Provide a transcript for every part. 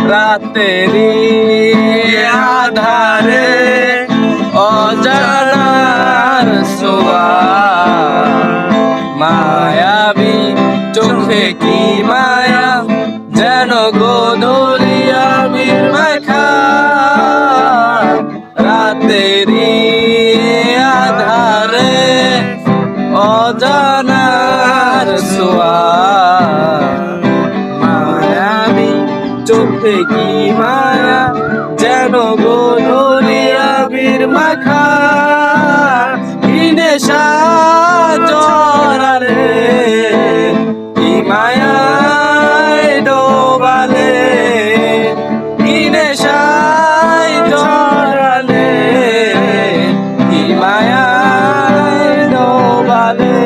রাতেরি আধারে অজানার ছোঁয়া মায়াবী চোখে কি মায়া যেন গোধূলি আবির মাখা রাতেরি আধারে অজানার ছোঁয়া মায়াবী চোখে কি মায়া যেন গোধূলি আবির মাখা কি নেশা জড়ালে কি মায়ায় ডোবালে কি নেশায় জড়ালে কি মায়ায় ডোবালে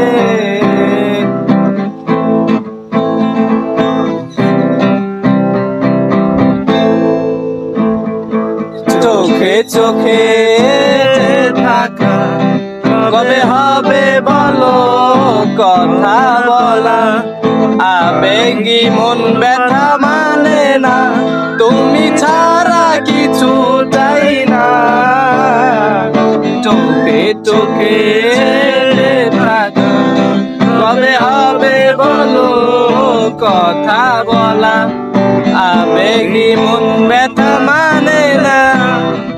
চোখে চোখে থাকা কবে হবে বলো কথা বলা আবেগী মন ব্যথা মানে না তুমি ছাড়া কিছু চাই না চোখে চোখে থাকা কবে হবে বলো কথা বলা আবেগী মন ব্যথা মানে না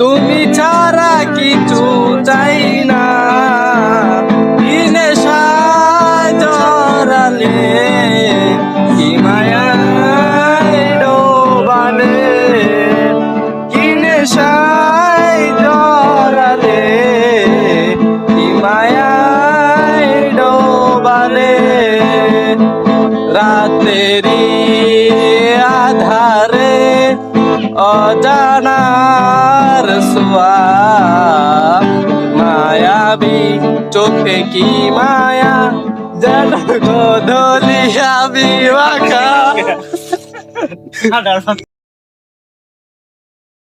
তুমি ছাড়া কিছু চাই না কি নেশা জড়ালে কি মায়ায় ডোবালে কি নেশায় জড়ালে কি মায়ায় ডোবালে রাতেরি আধারে অজানার ছোঁয়া মায়াবী চোখে কি মায়া যেন গোধূলি আবির মাখা